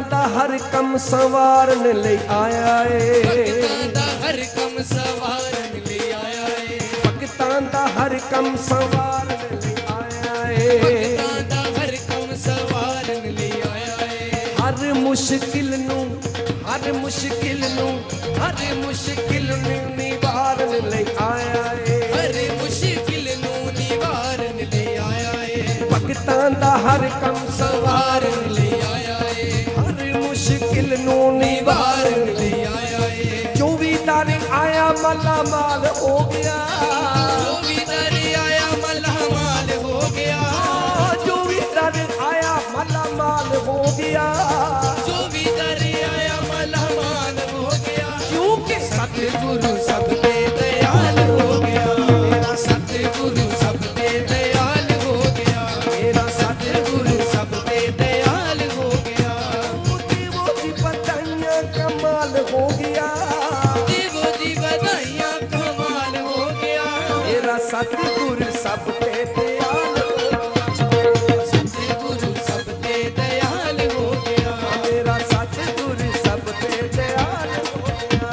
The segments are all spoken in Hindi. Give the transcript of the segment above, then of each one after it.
दा हर कम संवारन ले आया है, भगतां दा हर कम संवारन ले आया है, भगतां दा हर कम संवारन ले आया है, भगतां दा हर कम संवारन ले आया है। हर मुश्किल नू हर मुश्किल नू हर मुश्किल नू निवारन ले आया है, हर मुश्किल नू निवारन ले आया है, भगतां दा हर कम संवारन संवारन ले आया है, हर मुश्किल नू निवारन निवारन ले आया है। जो भी दर आया माला माल हो गया, जो भी दर आया मलहमाल हो गया, जो भी दर आया माला माल हो गया, जो भी दर आया मलहमाल हो गया, क्योंकि सतगुरु सब पे दयाल हो गया, मेरा सतगुरु सब पे दयाल हो गया, मेरा सतगुरु सब पे दयाल हो गया, देवो की बधाइयां कमाल हो गया, देवो जी बधाइयां कमाल हो गया, मेरा सतगुरु सब पे दयाल हो सतगुरु सब पे दयाल हो गया, गया, मेरा सतगुरु सब पे दयाल हो गया।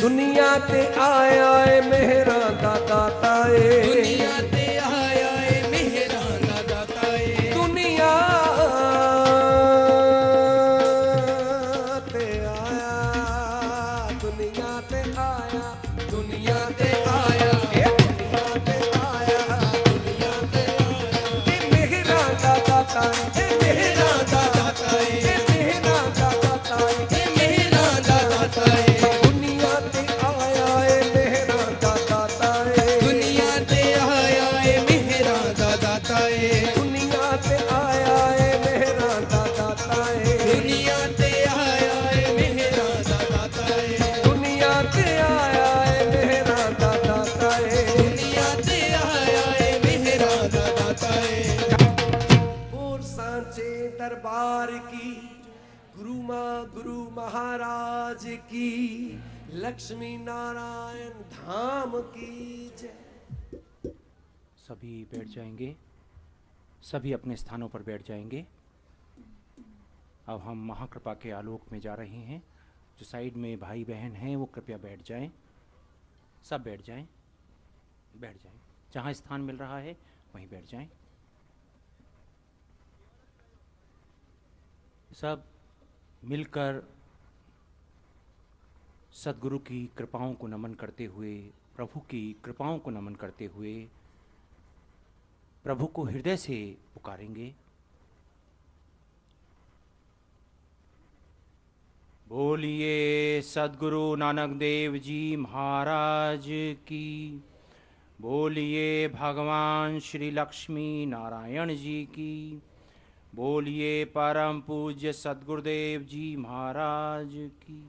दुनिया ते आया है मेहरा दा दाता है, दुनिया ते आया है मेहरां दा दाता है, दुनिया ते आया, दुनिया ते आया, दुनिया ते आया, दुनिया ते आया, दुनिया ते आया, मेहरा दा दाता है, मेहरा दा दाता है, मेहरा दा दाता है, मेहरां दा दाता है, दुनिया ते आया है मेहरा दा दाता है, दुनिया ते आया है मेहरां दा दाता है, दुनिया ते आया है मेहरा दा दाता है, दुनिया ते आया है मेहरां दा दाता है, दुनिया ते आया है मेहरा दा दाता है, दुनिया ते आया है मेहरां दा दाता है। और सांचे दरबार की गुरु महाराज की, लक्ष्मी नारायण धाम की जय। सभी बैठ जाएंगे, सभी अपने स्थानों पर बैठ जाएंगे। अब हम महाकृपा के आलोक में जा रहे हैं। जो साइड में भाई बहन हैं वो कृपया बैठ जाएं, सब बैठ जाएं, बैठ जाएं, जहाँ स्थान मिल रहा है वहीं बैठ जाएं। सब मिलकर सद्गुरु की कृपाओं को नमन करते हुए, प्रभु की कृपाओं को नमन करते हुए प्रभु को हृदय से पुकारेंगे। बोलिए सद्गुरु नानक देव जी महाराज की, बोलिए भगवान श्री लक्ष्मी नारायण जी की, बोलिए परम पूज्य सद्गुरुदेव जी महाराज की।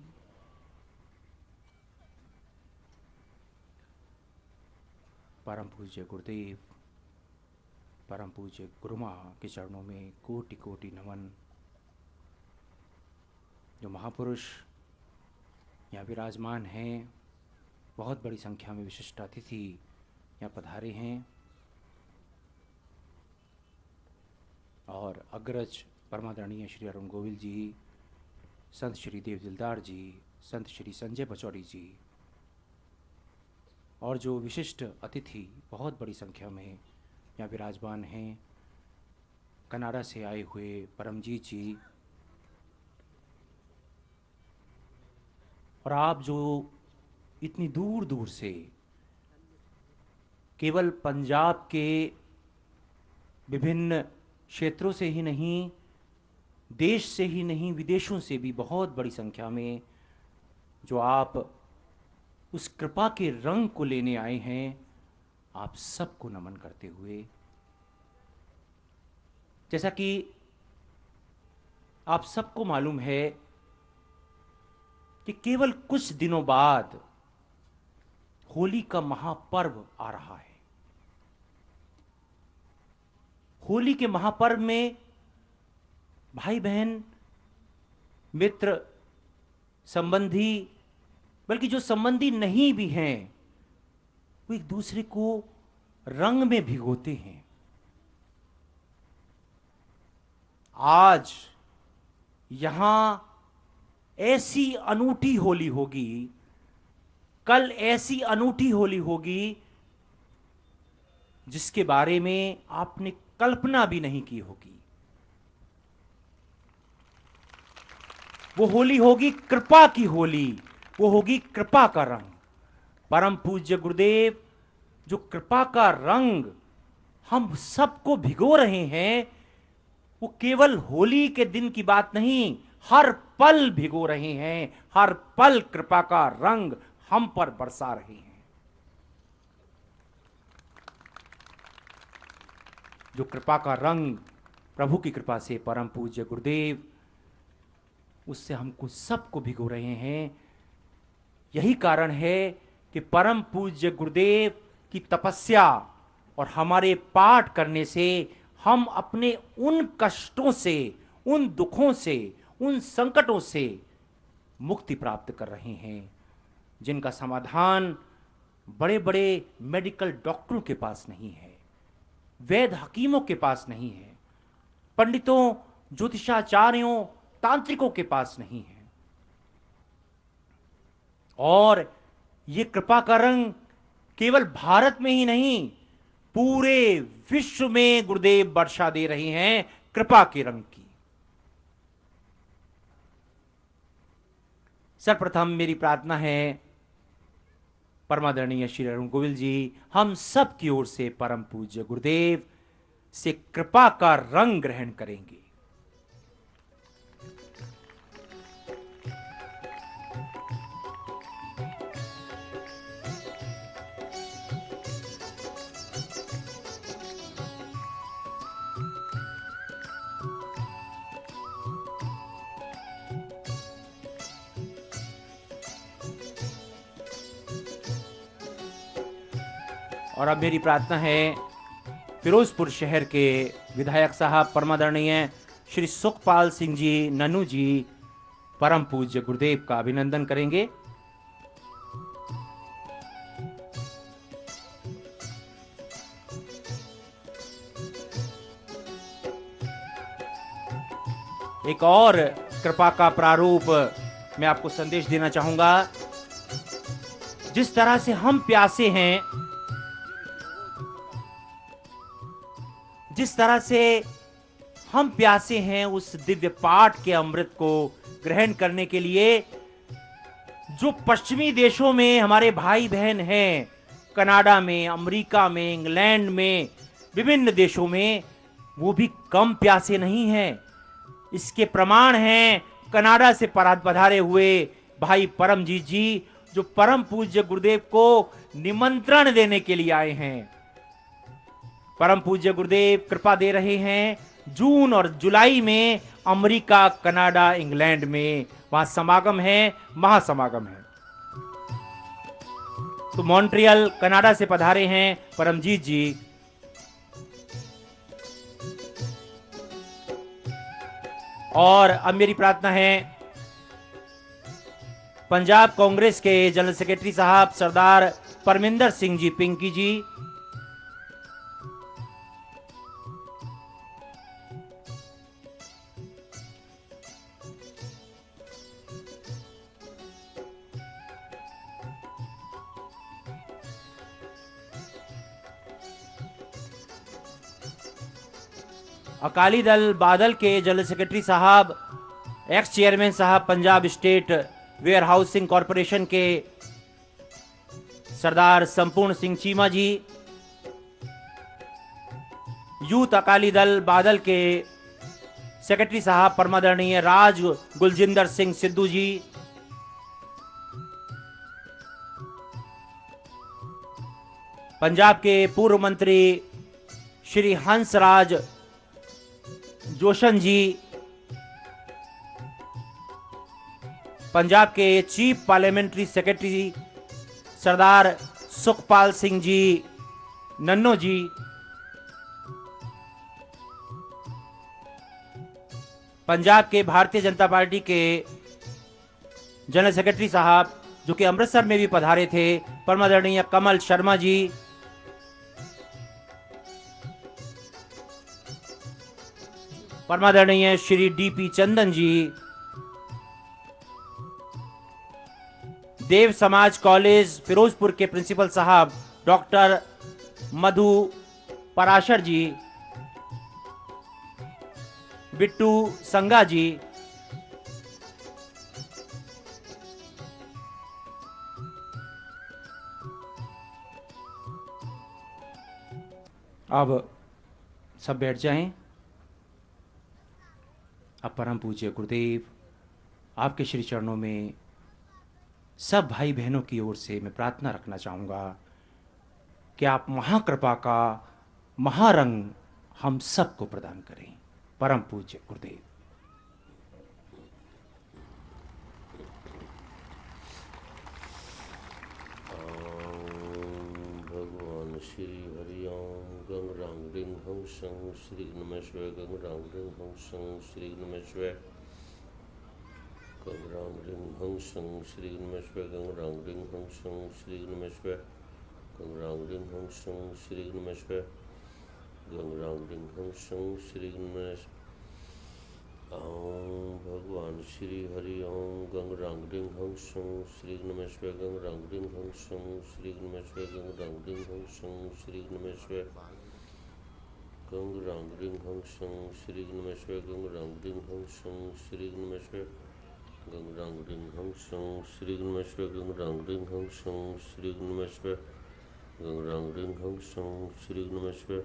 परम पूज्य गुरुदेव, परम पूज्य गुरुमा के चरणों में कोटि कोटि नमन। जो महापुरुष यहाँ विराजमान हैं, बहुत बड़ी संख्या में विशिष्ट अतिथि यहाँ पधारे हैं, और अग्रज परमादरणीय श्री अरुण गोविल जी, संत श्री देव दिलदार जी, संत श्री संजय पचौड़ी जी, और जो विशिष्ट अतिथि बहुत बड़ी संख्या में यहाँ विराजमान हैं, कनाडा से आए हुए परमजीत जी, और आप जो इतनी दूर दूर से केवल पंजाब के विभिन्न क्षेत्रों से ही नहीं, देश से ही नहीं, विदेशों से भी बहुत बड़ी संख्या में जो आप उस कृपा के रंग को लेने आए हैं, आप सबको नमन करते हुए, जैसा कि आप सबको मालूम है कि केवल कुछ दिनों बाद होली का महापर्व आ रहा है। होली के महापर्व में भाई बहन, मित्र, संबंधी, बल्कि जो संबंधी नहीं भी हैं, वो एक दूसरे को रंग में भिगोते हैं। आज यहां ऐसी अनूठी होली होगी, कल ऐसी अनूठी होली होगी जिसके बारे में आपने कल्पना भी नहीं की होगी। वो होली होगी कृपा की होली, वो होगी कृपा का रंग। परम पूज्य गुरुदेव जो कृपा का रंग हम सबको भिगो रहे हैं, वो केवल होली के दिन की बात नहीं, हर पल भिगो रहे हैं। हर पल कृपा का रंग हम पर बरसा रहे हैं। जो कृपा का रंग प्रभु की कृपा से परम पूज्य गुरुदेव उससे हमको सबको भिगो रहे हैं। यही कारण है कि परम पूज्य गुरुदेव की तपस्या और हमारे पाठ करने से हम अपने उन कष्टों से, उन दुखों से, उन संकटों से मुक्ति प्राप्त कर रहे हैं, जिनका समाधान बड़े बड़े मेडिकल डॉक्टरों के पास नहीं है, वैद्य हकीमों के पास नहीं है, पंडितों, ज्योतिषाचार्यों, तांत्रिकों के पास नहीं है। और ये कृपा का रंग केवल भारत में ही नहीं, पूरे विश्व में गुरुदेव वर्षा दे रहे हैं कृपा के रंग की। सर्वप्रथम मेरी प्रार्थना है परमादरणीय श्री अरुण गोविल जी हम सब की ओर से परम पूज्य गुरुदेव से कृपा का रंग ग्रहण करेंगे। और अब मेरी प्रार्थना है फिरोजपुर शहर के विधायक साहब परमादरणीय श्री सुखपाल सिंह जी नन्नू जी परम पूज्य गुरुदेव का अभिनंदन करेंगे। एक और कृपा का प्रारूप मैं आपको संदेश देना चाहूंगा। जिस तरह से हम प्यासे हैं, जिस तरह से हम प्यासे हैं उस दिव्य पाठ के अमृत को ग्रहण करने के लिए, जो पश्चिमी देशों में हमारे भाई बहन हैं, कनाडा में, अमेरिका में, इंग्लैंड में, विभिन्न देशों में, वो भी कम प्यासे नहीं हैं। इसके प्रमाण हैं कनाडा से पधारे हुए भाई परमजीत जी, जो परम पूज्य गुरुदेव को निमंत्रण देने के लिए आए हैं। परम पूज्य गुरुदेव कृपा दे रहे हैं। जून और जुलाई में अमेरिका, कनाडा, इंग्लैंड में वहां समागम है, महासमागम है। तो मॉन्ट्रियल, कनाडा से पधारे हैं परमजीत जी। और अब मेरी प्रार्थना है पंजाब कांग्रेस के जनरल सेक्रेटरी साहब सरदार परमिंदर सिंह जी पिंकी जी, अकाली दल बादल के जनरल सेक्रेटरी साहब, एक्स चेयरमैन साहब Punjab state warehousing corporation के सरदार संपूर्ण सिंह चीमा जी, यूथ अकाली दल बादल के सेक्रेटरी साहब परमादरणीय राज गुलजिंदर सिंह सिद्धू जी, पंजाब के पूर्व मंत्री श्री हंसराज जोशन जी, पंजाब के चीफ पार्लियामेंट्री सेक्रेटरी सरदार सुखपाल सिंह जी नन्नो जी, पंजाब के भारतीय जनता पार्टी के जनरल सेक्रेटरी साहब जो कि अमृतसर में भी पधारे थे, परम आदरणीय कमल शर्मा जी, परम आदरणीय श्री डीपी चंदन जी, देव समाज कॉलेज फिरोजपुर के प्रिंसिपल साहब डॉक्टर मधु पराशर जी, बिट्टू संगा जी, अब सब बैठ जाएं। अब परम पूज्य गुरुदेव आपके श्री चरणों में सब भाई बहनों की ओर से मैं प्रार्थना रखना चाहूँगा कि आप महाकृपा का महारंग हम सबको प्रदान करें। परम पूज्य गुरुदेव। भगवान श्री हरि ओम गंग रांग रिंग हंग संग श्री नमस्वाय गंग रांग रिंग हंग संग श्री नमस्वाय गंग रांग रिंग हंग संग श्री नमस्वाय गंग रांग रिंग हंग संग श्री नमस्वाय गंग रांग रिंग हंग संग श्री नमस्वाय गंग रांग रिंग हंग संग श्री नमस्वाय ओम भगवान श्री हरि ओम गंग रांग रिंग हंग संग श्री नमस्वाय गंग रांग रिंग हंग संग श्री नमस्वाय गंग रांग रिंग हंग संग श्री नमस्वाय गंग रांग रिंग हंग संग श्री नमस्वाय गंग रांग रिंग हंग संग श्री नमस्वाय गंग रांग रिंग हंग संग श्री नमस्वाय गंग रांग रिंग हंग संग श्री नमस्वाय गंग रांग रिंग हंग संग श्री नमस्वाय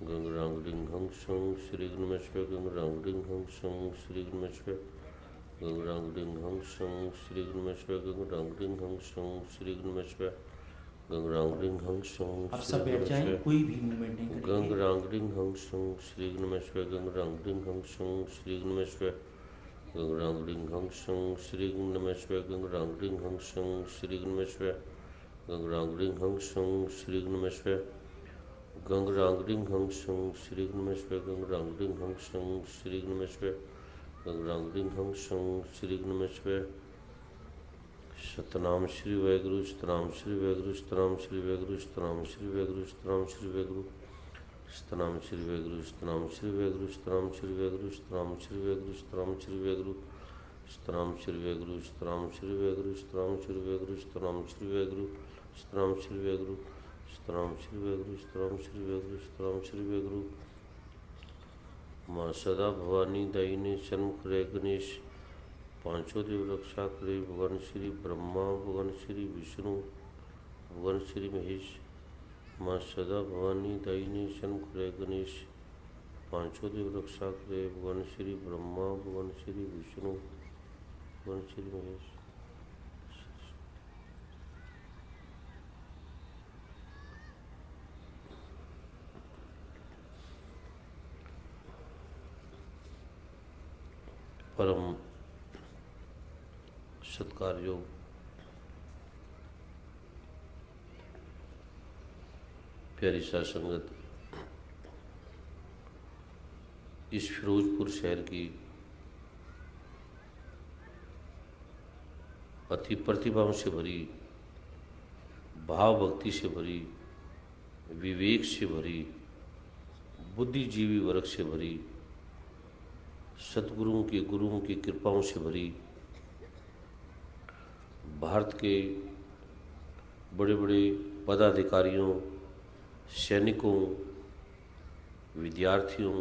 गंग रांग रिंग हंग संग श्री नमस्वाय गंग रांग रिंग हंग संग श्री नमस्वाय गंग रांग रिंग हंग संग श्री नमस्वाय गंग रांग रिंग हंग संग श्री नमस्वाय गंग रांग रिंग हंग संग अब सब बैठ जाएं, कोई भी मूवमेंट नहीं गंग करेंगे। रांग रिंग हंग संग श्री नमस्वाय गंग रांग रिंग हंग संग श्री नमस्वाय गंग रांग रिंग हंग संग श्री नमस्वाय गंग रांग रिंग हंग संग श्री नमस्वाय गंग रांग रिंग हंग संग श्री नमस्वाय गंग रांग रिंग हंग संग श्री नमस्वाय गंग रांग रिंग हंग संग श्री नमस्वाय गंग रांग रिंग हंग संग श्री नमस्वाय सतनाम श्री वाहेगुरु सतनाम श्री वाहेगुरु सतनाम श्री वाहेगुरु सतनाम श्री वाहेगुरु सतनाम श्री वाहेगुरु सतनाम श्री वाहेगुरु सतनाम श्री वाहेगुरु सतनाम श्री वाहेगुरु सतनाम श्री वाहेगुरु सतनाम श्री वाहेगुरु सतनाम श्री वाहेगुरु सतनाम श्री वाहेगुरु सतनाम श्री वाहेगुरु सतनाम श्री वाहेगुरु सतनाम श्री वाहेगुरु सतनाम श्री वाहेगुरु सतनाम श्री वाहेगुरु सतनाम श्री वाहेगुरु माँ सदा भवानी दायिनी सन्मुख रहे गणेश पांचों देव रक्षा करे भगवान श्री ब्रह्मा भगवान श्री विष्णु भगवान श्री महेश माँ सदा भवानी दायिनी सन्मुख रहे गणेश पांचों देव रक्षा करे भगवान श्री ब्रह्मा भगवान श्री विष्णु भगवान श्री महेश परम सत्कार योग प्यारी सा संगत, इस फिरोजपुर शहर की अति प्रतिभाओं से भरी, भाव भक्ति से भरी, विवेक से भरी, बुद्धिजीवी वर्ग से भरी, सद्गुरुओं की गुरुओं की कृपाओं से भरी, भारत के बड़े बड़े पदाधिकारियों, सैनिकों, विद्यार्थियों,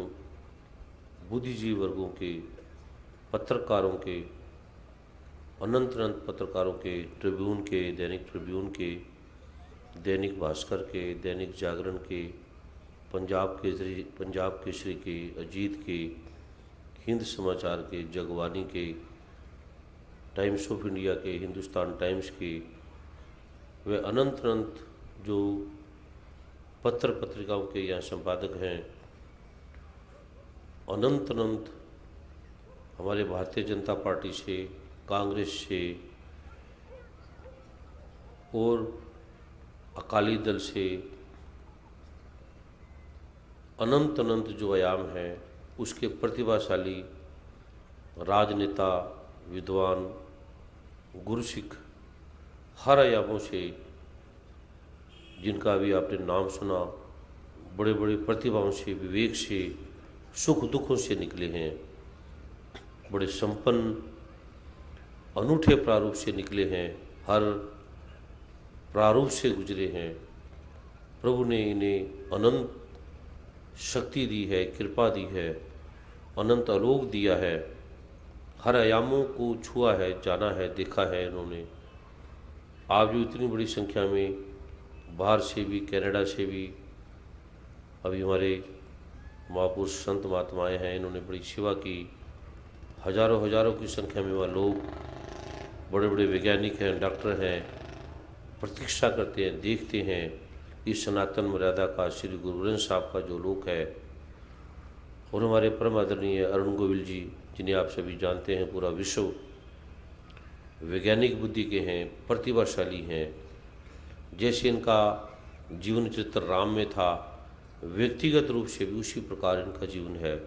बुद्धिजीवी वर्गों के, पत्रकारों के, अनंत अनंत पत्रकारों के, ट्रिब्यून के, दैनिक ट्रिब्यून के, दैनिक भास्कर के, दैनिक जागरण के, पंजाब केसरी के, अजीत के, हिंद समाचार के, जगबानी के, टाइम्स ऑफ इंडिया के, हिंदुस्तान टाइम्स के, वे अनंत अनंत जो पत्र पत्रिकाओं के यहाँ संपादक हैं, अनंत अनंत हमारे भारतीय जनता पार्टी से, कांग्रेस से और अकाली दल से अनंत अनंत जो आयाम हैं, उसके प्रतिभाशाली राजनेता, विद्वान, गुरसिख हर आयामों से, जिनका भी आपने नाम सुना, बड़े बड़े प्रतिभाओं से, विवेक से, सुख दुखों से निकले हैं, बड़े संपन्न अनूठे प्रारूप से निकले हैं, हर प्रारूप से गुजरे हैं। प्रभु ने इन्हें अनंत शक्ति दी है, कृपा दी है, अनंत आलोक दिया है, हर आयामों को छुआ है, जाना है, देखा है इन्होंने। आप जो इतनी बड़ी संख्या में बाहर से भी, कनाडा से भी अभी हमारे महापुरुष संत महात्माएँ हैं, इन्होंने बड़ी सेवा की, हजारों हजारों की संख्या में वहाँ लोग, बड़े बड़े वैज्ञानिक हैं, डॉक्टर हैं, प्रतीक्षा करते हैं, देखते हैं इस सनातन मर्यादा का, श्री गुरु ग्रंथ साहब का जो लोक है। और हमारे परम आदरणीय अरुण गोविल जी, जिन्हें आप सभी जानते हैं, पूरा विश्व वैज्ञानिक बुद्धि के हैं, प्रतिभाशाली हैं। जैसे इनका जीवन चित्र राम में था, व्यक्तिगत रूप से भी उसी प्रकार इनका जीवन है,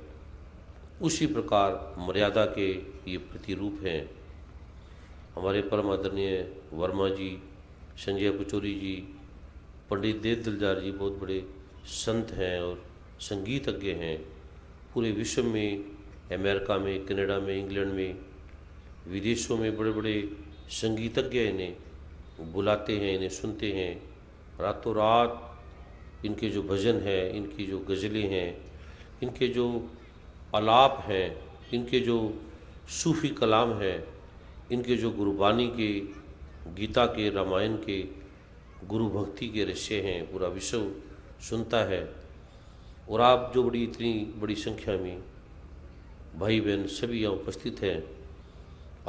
उसी प्रकार मर्यादा के ये प्रतिरूप हैं। हमारे परम आदरणीय वर्मा जी, संजय पचौरी जी, पंडित देव दिलदार जी बहुत बड़े संत हैं और संगीतज्ञ हैं। पूरे विश्व में, अमेरिका में, कनाडा में, इंग्लैंड में, विदेशों में बड़े बड़े संगीतज्ञ इन्हें बुलाते हैं, इन्हें सुनते हैं। रातों रात इनके जो भजन हैं, इनकी जो गज़लें हैं, इनके जो आलाप हैं, इनके जो सूफ़ी कलाम हैं, इनके जो गुरबानी के, गीता के, रामायण के, गुरु भक्ति के रहस्य हैं, पूरा विश्व सुनता है। और आप जो इतनी बड़ी संख्या में भाई बहन सभी यहाँ उपस्थित हैं,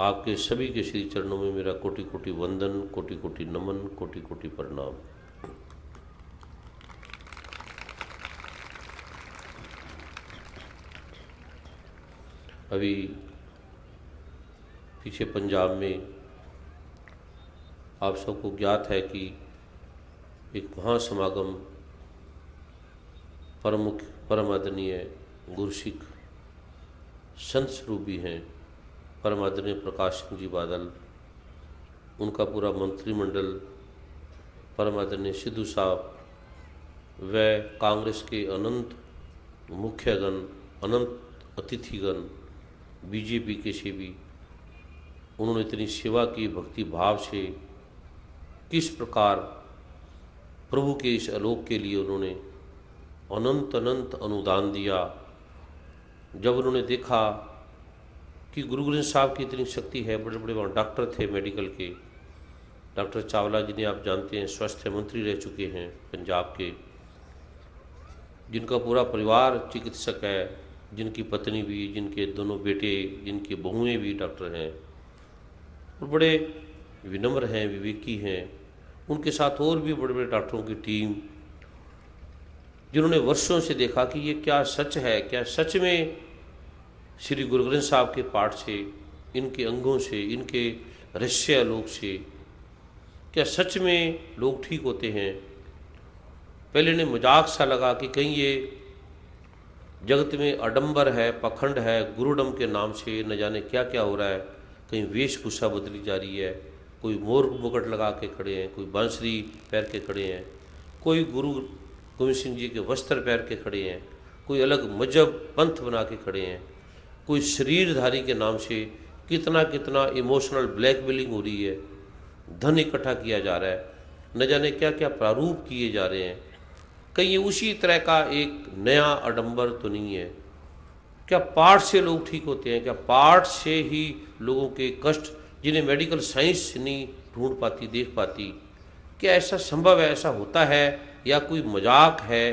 आपके सभी के श्री चरणों में मेरा कोटि कोटि वंदन, कोटि कोटि नमन, कोटि कोटि प्रणाम। अभी पीछे पंजाब में आप सबको ज्ञात है कि एक महासमागम परम आदरणीय गुरसिख संत स्वरूप भी हैं, परम आदरणीय प्रकाश सिंह जी बादल, उनका पूरा मंत्रिमंडल, परम आदरणीय सिद्धू साहब व कांग्रेस के अनंत मुख्यगण, अनंत अतिथिगण, बीजेपी के से भी उन्होंने इतनी सेवा की, भक्ति भाव से, किस प्रकार प्रभु के इस आलोक के लिए उन्होंने अनंत अनंत अनुदान दिया। जब उन्होंने देखा कि गुरु ग्रंथ साहब की इतनी शक्ति है, बड़े बड़े वहाँ डॉक्टर थे मेडिकल के, डॉक्टर चावला जिन्हें आप जानते हैं, स्वास्थ्य मंत्री रह चुके हैं पंजाब के, जिनका पूरा परिवार चिकित्सक है, जिनकी पत्नी भी, जिनके दोनों बेटे, जिनकी बहुएं भी डॉक्टर हैं, और बड़े विनम्र हैं, विवेकी हैं। उनके साथ और भी बड़े बड़े डॉक्टरों की टीम, जिन्होंने वर्षों से देखा कि ये क्या सच है, क्या सच में श्री गुरु ग्रंथ साहब के पाठ से, इनके अंगों से, इनके रहस्य आलोक से क्या सच में लोग ठीक होते हैं। पहले ने मजाक सा लगा कि कहीं ये जगत में आडंबर है, पखंड है, गुरुडम के नाम से न जाने क्या क्या हो रहा है, कहीं वेशभूषा बदली जा रही है, कोई मोर मुकुट लगा के खड़े हैं, कोई बांसुरी पैर के खड़े हैं, कोई गुरु गोविंद सिंह जी के वस्त्र पैर के खड़े हैं, कोई अलग मजहब पंथ बना के खड़े हैं, कोई शरीरधारी के नाम से कितना कितना इमोशनल ब्लैकमेलिंग हो रही है, धन इकट्ठा किया जा रहा है, न जाने क्या क्या प्रारूप किए जा रहे हैं। कहीं ये उसी तरह का एक नया आडंबर तो नहीं है। क्या पाठ से लोग ठीक होते हैं? क्या पाठ से ही लोगों के कष्ट, जिन्हें मेडिकल साइंस नहीं ढूंढ पाती, देख पाती, क्या ऐसा संभव है, ऐसा होता है, या कोई मजाक है,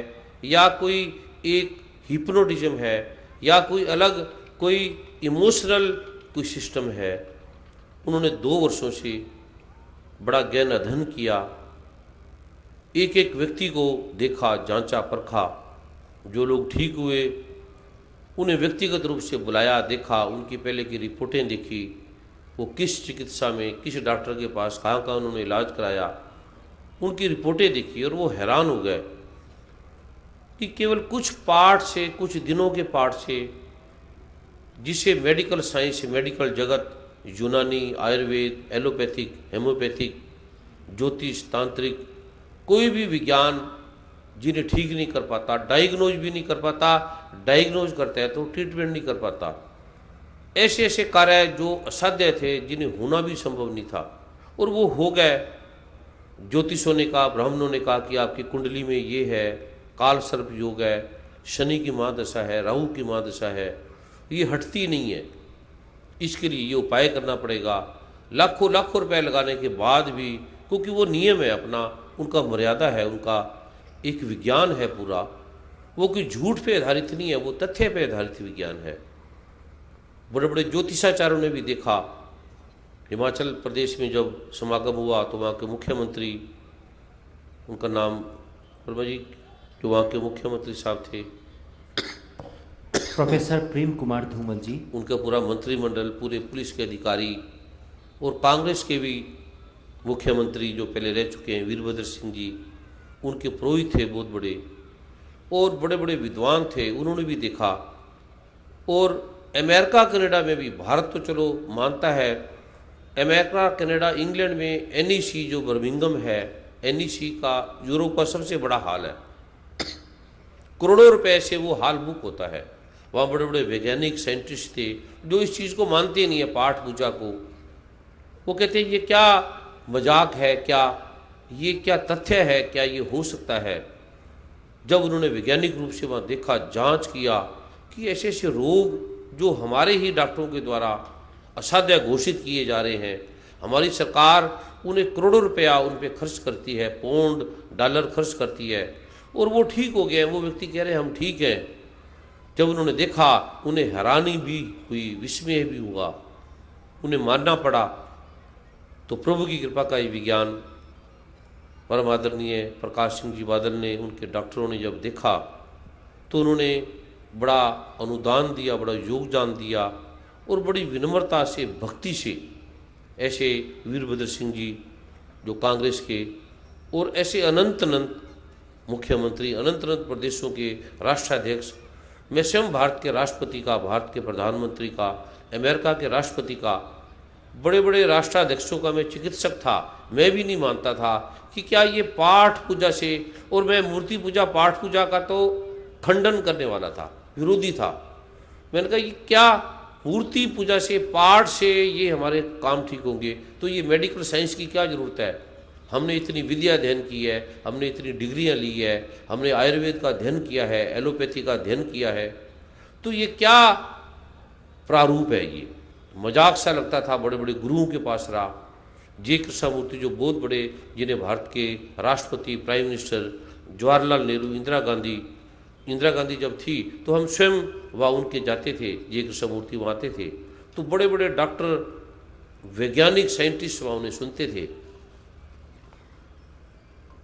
या कोई एक हिप्नोटिज्म है, या कोई अलग कोई इमोशनल कोई सिस्टम है? उन्होंने 2 वर्षों से बड़ा ज्ञान अध्ययन किया, एक एक व्यक्ति को देखा, जांचा, परखा, जो लोग ठीक हुए उन्हें व्यक्तिगत रूप से बुलाया, देखा, उनकी पहले की रिपोर्टें देखी, वो किस चिकित्सा में, किस डॉक्टर के पास कहाँ कहाँ उन्होंने इलाज कराया, उनकी रिपोर्टें देखी, और वो हैरान हो गए कि केवल कुछ पाठ से, कुछ दिनों के पाठ से जिसे मेडिकल साइंस, मेडिकल जगत, यूनानी, आयुर्वेद, एलोपैथिक, हेमोपैथिक, ज्योतिष, तांत्रिक, कोई भी विज्ञान जिन्हें ठीक नहीं कर पाता, डायग्नोज भी नहीं कर पाता, डायग्नोज करता है तो ट्रीटमेंट नहीं कर पाता। ऐसे ऐसे कार्य जो असाध्य थे, जिन्हें होना भी संभव नहीं था, और वो हो गए। ज्योतिषों ने कहा, ब्राह्मणों ने कहा कि आपकी कुंडली में ये है, काल सर्प योग है, शनि की महादशा है, राहु की महादशा है, ये हटती नहीं है, इसके लिए ये उपाय करना पड़ेगा। लाखों लाखों रुपए लगाने के बाद भी, क्योंकि वो नियम है अपना, उनका मर्यादा है, उनका एक विज्ञान है पूरा, वो कोई झूठ पे आधारित नहीं है, वो तथ्य पे आधारित विज्ञान है। बड़े बड़े ज्योतिषाचार्यों ने भी देखा। हिमाचल प्रदेश में जब समागम हुआ तो वहाँ के मुख्यमंत्री, उनका नाम वर्मा जी, जो वहाँ के मुख्यमंत्री साहब थे, प्रोफेसर प्रेम कुमार धूमल जी, उनका पूरा मंत्रिमंडल, पूरे पुलिस के अधिकारी और कांग्रेस के भी मुख्यमंत्री जो पहले रह चुके हैं, वीरभद्र सिंह जी, उनके पुरोहित थे बहुत बड़े, और बड़े बड़े विद्वान थे, उन्होंने भी देखा। और अमेरिका कनाडा में भी, भारत तो चलो मानता है, अमेरिका कनाडा इंग्लैंड में एनईसी जो बर्मिंघम है, एनईसी का यूरोप का सबसे बड़ा हॉल है, करोड़ों रुपए से वो हॉल बुक होता है। वहाँ बड़े बड़े वैज्ञानिक साइंटिस्ट थे जो इस चीज़ को मानते नहीं है, पाठ पूजा को। वो कहते हैं ये क्या मजाक है, क्या ये क्या तथ्य है, क्या ये हो सकता है। जब उन्होंने वैज्ञानिक रूप से वहाँ देखा, जांच किया कि ऐसे ऐसे रोग जो हमारे ही डॉक्टरों के द्वारा असाध्य घोषित किए जा रहे हैं, हमारी सरकार उन्हें करोड़ों रुपया उन पर खर्च करती है, पौंड डॉलर खर्च करती है, और वो ठीक हो गए। वो व्यक्ति कह रहे हैं हम ठीक हैं। जब उन्होंने देखा, उन्हें हैरानी भी हुई, विस्मय भी हुआ, उन्हें मानना पड़ा। तो प्रभु की कृपा का ये विज्ञान परम आदरणीय प्रकाश सिंह जी बादल ने, उनके डॉक्टरों ने जब देखा तो उन्होंने बड़ा अनुदान दिया, बड़ा योगदान दिया, और बड़ी विनम्रता से, भक्ति से ऐसे वीरभद्र सिंह जी जो कांग्रेस के, और ऐसे अनंत अनंत मुख्यमंत्री, अनंत अनंत प्रदेशों के राष्ट्राध्यक्ष, मैं स्वयं भारत के राष्ट्रपति का, भारत के प्रधानमंत्री का, अमेरिका के राष्ट्रपति का, बड़े बड़े राष्ट्राध्यक्षों का मैं चिकित्सक था, मैं भी नहीं मानता था कि क्या ये पाठ पूजा से, और मैं मूर्ति पूजा, पाठ पूजा का तो खंडन करने वाला था, विरोधी था। मैंने कहा ये क्या मूर्ति पूजा से, पाठ से ये हमारे काम ठीक होंगे, तो ये मेडिकल साइंस की क्या ज़रूरत है। हमने इतनी विद्या अध्ययन की है, हमने इतनी डिग्रियां ली है, हमने आयुर्वेद का अध्ययन किया है, एलोपैथी का अध्ययन किया है, तो ये क्या प्रारूप है। ये मजाक सा लगता था। बड़े बड़े गुरुओं के पास रहा, जे कृष्णमूर्ति जो बहुत बड़े, जिन्हें भारत के राष्ट्रपति, प्राइम मिनिस्टर जवाहरलाल नेहरू, इंदिरा गांधी जब थी तो हम स्वयं वहाँ उनके जाते थे, जे कृष्णमूर्ति वहाँ आते थे, तो बड़े बड़े डॉक्टर, वैज्ञानिक, साइंटिस्ट वहाँ उन्हें सुनते थे।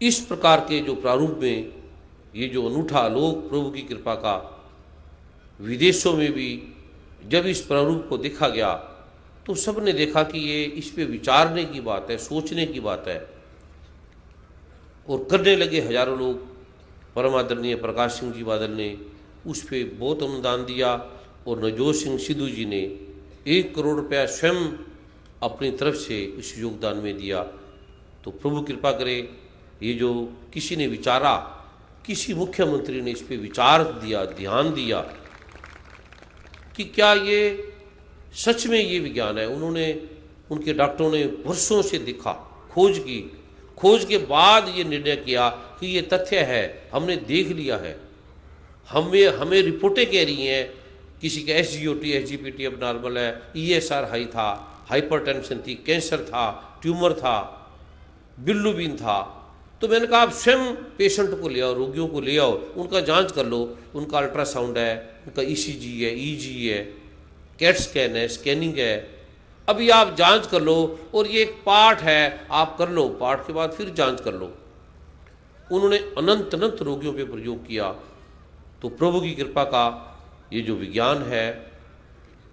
इस प्रकार के जो प्रारूप में ये जो अनूठा आलोक प्रभु की कृपा का, विदेशों में भी जब इस प्रारूप को देखा गया तो सब ने देखा कि ये इस पे विचारने की बात है, सोचने की बात है, और करने लगे हजारों लोग। परम आदरणीय प्रकाश सिंह जी बादल ने उस पर बहुत अनुदान दिया, और नवजोत सिंह सिद्धू जी ने 1 करोड़ रुपया स्वयं अपनी तरफ से इस योगदान में दिया। तो प्रभु कृपा करे, ये जो किसी ने विचारा, किसी मुख्यमंत्री ने इस पे विचार दिया, ध्यान दिया कि क्या ये सच में ये विज्ञान है। उन्होंने, उनके डॉक्टरों ने वर्षों से देखा, खोज की, खोज के बाद ये निर्णय किया कि ये तथ्य है, हमने देख लिया है। हमें रिपोर्टें कह रही हैं किसी का SGOT, SGPT अब नॉर्मल है, ESR हाई था, हाइपरटेंशन थी, कैंसर था, ट्यूमर था, बिल्लुबिन था। तो मैंने कहा आप स्वयं पेशेंट को ले आओ, रोगियों को ले आओ, उनका जांच कर लो, उनका अल्ट्रासाउंड है, उनका ECG है, EG है, कैट स्कैन है, स्कैनिंग है, अभी आप जांच कर लो, और ये एक पाठ है, आप कर लो, पाठ के बाद फिर जांच कर लो। उन्होंने अनंत अनंत रोगियों पे प्रयोग किया। तो प्रभु की कृपा का ये जो विज्ञान है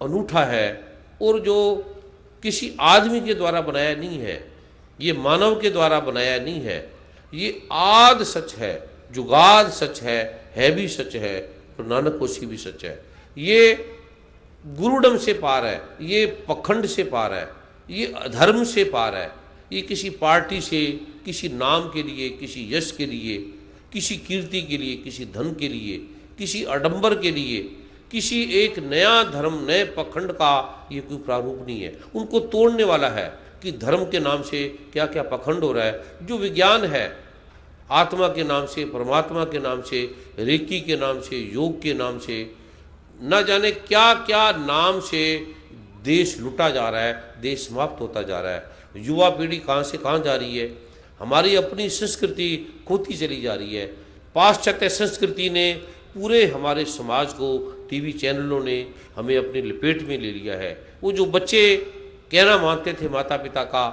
अनूठा है, और जो किसी आदमी के द्वारा बनाया नहीं है, ये मानव के द्वारा बनाया नहीं है, ये आद सच है, जुगाद सच है भी सच है, और नानक होशी भी सच है। ये गुरुडम से पार है, ये पखंड से पार है, ये अधर्म से पार है। ये किसी पार्टी से, किसी नाम के लिए, किसी यश के लिए, किसी कीर्ति के लिए, किसी धन के लिए, किसी आडंबर के लिए, किसी एक नया धर्म, नए पखंड का ये कोई प्रारूप नहीं है। उनको तोड़ने वाला है कि धर्म के नाम से क्या क्या पखंड हो रहा है। जो विज्ञान है, आत्मा के नाम से, परमात्मा के नाम से, रेकी के नाम से, योग के नाम से, न जाने क्या क्या नाम से देश लुटा जा रहा है, देश समाप्त होता जा रहा है। युवा पीढ़ी कहाँ से कहाँ जा रही है, हमारी अपनी संस्कृति खोती चली जा रही है। पाश्चात्य संस्कृति ने पूरे हमारे समाज को, टीवी चैनलों ने हमें अपनी लपेट में ले लिया है। वो जो बच्चे कहना मानते थे माता पिता का,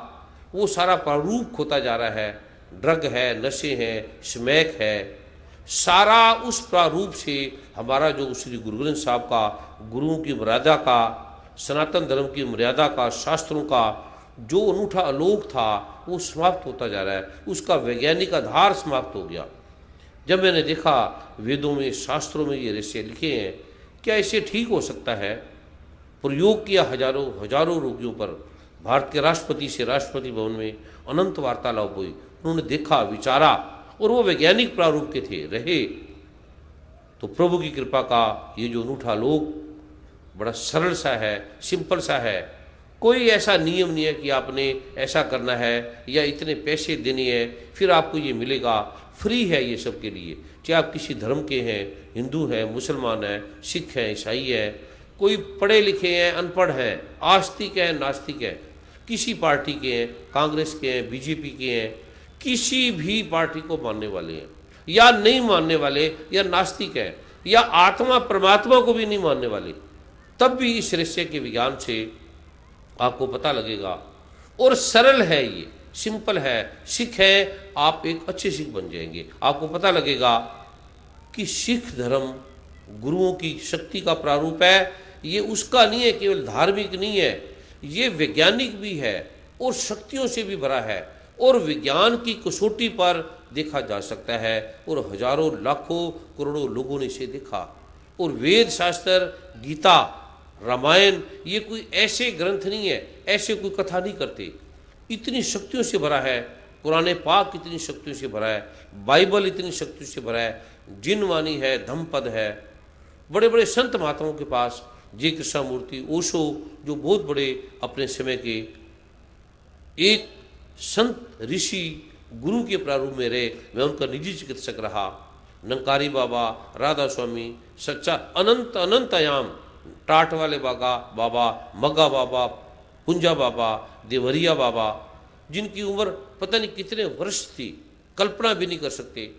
वो सारा प्रारूप खोता जा रहा है। ड्रग है, नशे हैं, स्मैक है, सारा उस प्रारूप से हमारा जो श्री गुरु ग्रंथ साहब का, गुरुओं की मर्यादा का, सनातन धर्म की मर्यादा का, शास्त्रों का जो अनूठा आलोक था, वो समाप्त होता जा रहा है। उसका वैज्ञानिक आधार समाप्त हो गया। जब मैंने देखा वेदों में, शास्त्रों में ये रहस्य लिखे हैं, क्या इसे ठीक हो सकता है? प्रयोग किया हजारों हजारों रोगियों पर। भारत के राष्ट्रपति से राष्ट्रपति भवन में अनंत वार्तालाप हुई। उन्होंने देखा, विचारा, और वो वैज्ञानिक प्रारूप के थे, रहे। तो प्रभु की कृपा का ये जो अनूठा लोक बड़ा सरल सा है, सिंपल सा है। कोई ऐसा नियम नहीं है कि आपने ऐसा करना है या इतने पैसे देने हैं फिर आपको ये मिलेगा। फ्री है ये सब के लिए, चाहे आप किसी धर्म के हैं, हिंदू हैं, मुसलमान हैं, सिख हैं, ईसाई हैं, कोई पढ़े लिखे हैं, अनपढ़ हैं, आस्तिक हैं, नास्तिक हैं, किसी पार्टी के हैं, कांग्रेस के हैं, बीजेपी के हैं, किसी भी पार्टी को मानने वाले हैं या नहीं मानने वाले, या नास्तिक हैं, या आत्मा परमात्मा को भी नहीं मानने वाले, तब भी इस रहस्य के विज्ञान से आपको पता लगेगा। और सरल है, ये सिंपल है। सिख है, आप एक अच्छे सिख बन जाएंगे। आपको पता लगेगा कि सिख धर्म गुरुओं की शक्ति का प्रारूप है। ये उसका नहीं है, केवल धार्मिक नहीं है, ये वैज्ञानिक भी है और शक्तियों से भी भरा है, और विज्ञान की कसौटी पर देखा जा सकता है। और हजारों लाखों करोड़ों लोगों ने इसे देखा। और वेद शास्त्र, गीता, रामायण, ये कोई ऐसे ग्रंथ नहीं है, ऐसे कोई कथा नहीं करते। इतनी शक्तियों से भरा है। कुरान पाक इतनी शक्तियों से भरा है। बाइबल इतनी शक्तियों से भरा है। जिनवाणी है, धम्मपद है। बड़े बड़े संत महात्माओं के पास, जे कृष्णमूर्ति, ओशो, जो बहुत बड़े अपने समय के एक संत ऋषि गुरु के प्रारूप में रहे, मैं उनका निजी चिकित्सक रहा। नंकारी बाबा, राधा स्वामी, सच्चा अनंत अनंत आयाम, टाट वाले बाबा, मग्गा बाबा, पुंजा बाबा, देवरिया बाबा, जिनकी उम्र पता नहीं कितने वर्ष थी, कल्पना भी नहीं कर सकते।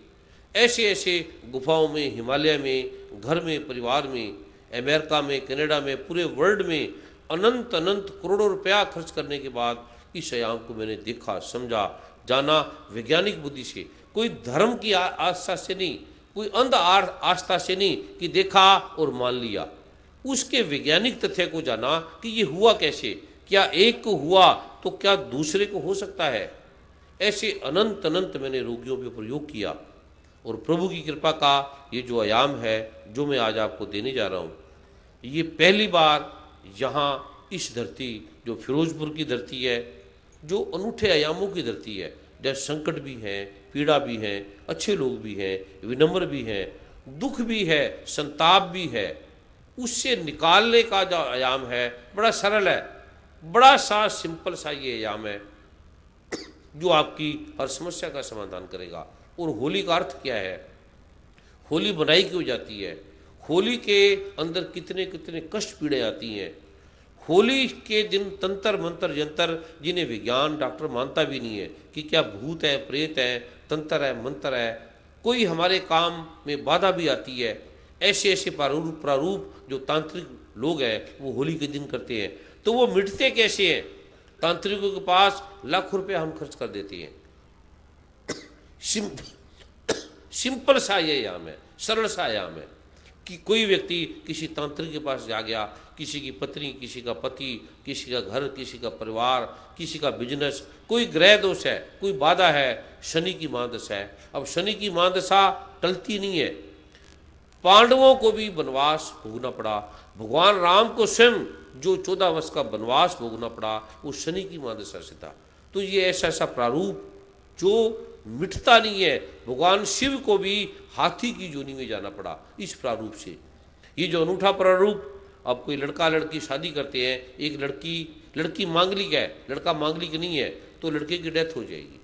ऐसे ऐसे गुफाओं में, हिमालय में, घर में, परिवार में, अमेरिका में, कनाडा में, पूरे वर्ल्ड में अनंत अनंत करोड़ों रुपया खर्च करने के बाद इस आयाम को मैंने देखा, समझा, जाना वैज्ञानिक बुद्धि से। कोई धर्म की आस्था से नहीं, कोई अंध आस्था से नहीं कि देखा और मान लिया। उसके वैज्ञानिक तथ्य को जाना कि ये हुआ कैसे, क्या एक को हुआ तो क्या दूसरे को हो सकता है। ऐसे अनंत अनंत मैंने रोगियों पे प्रयोग किया। और प्रभु की कृपा का ये जो आयाम है, जो मैं आज आपको देने जा रहा हूँ, ये पहली बार यहाँ इस धरती, जो फिरोजपुर की धरती है, जो अनूठे आयामों की धरती है, जहाँ संकट भी हैं, पीड़ा भी हैं, अच्छे लोग भी हैं, विनम्र भी हैं, दुख भी है, संताप भी है, उससे निकालने का जो आयाम है बड़ा सरल है। बड़ा सा सिंपल सा ये आयाम है जो आपकी हर समस्या का समाधान करेगा। और होली का अर्थ क्या है? होली बनाई क्यों जाती है? होली के अंदर कितने कितने कष्ट पीड़े आती हैं। होली के दिन तंत्र मंत्र यंत्र, जिन्हें विज्ञान डॉक्टर मानता भी नहीं है कि क्या भूत है, प्रेत है, तंत्र है, मंत्र है, कोई हमारे काम में बाधा भी आती है। ऐसे ऐसे प्रारूप जो तांत्रिक लोग हैं वो होली के दिन करते हैं। तो वो मिटते कैसे हैं? तांत्रिकों के पास लाखों रुपया हम खर्च कर देते हैं। सिंपल सा ये आयाम है, सरल सा आयाम है कि कोई व्यक्ति किसी तांत्रिक के पास जा गया, किसी की पत्नी, किसी का पति, किसी का घर, किसी का परिवार, किसी का बिजनेस, कोई ग्रह दोष है, कोई बाधा है, शनि की महादशा है। अब शनि की महादशा टलती नहीं है। पांडवों को भी वनवास भोगना पड़ा, भगवान राम को स्वयं जो 14 वर्ष का वनवास भोगना पड़ा वो शनि की महादशा से था। तो ये ऐसा प्रारूप जो मिटता नहीं है। भगवान शिव को भी हाथी की जोनी में जाना पड़ा इस प्रारूप से। ये जो अनूठा प्रारूप, अब कोई लड़का लड़की शादी करते हैं, एक लड़की मांगलिक है, लड़का मांगलिक नहीं है, तो लड़के की डेथ हो जाएगी।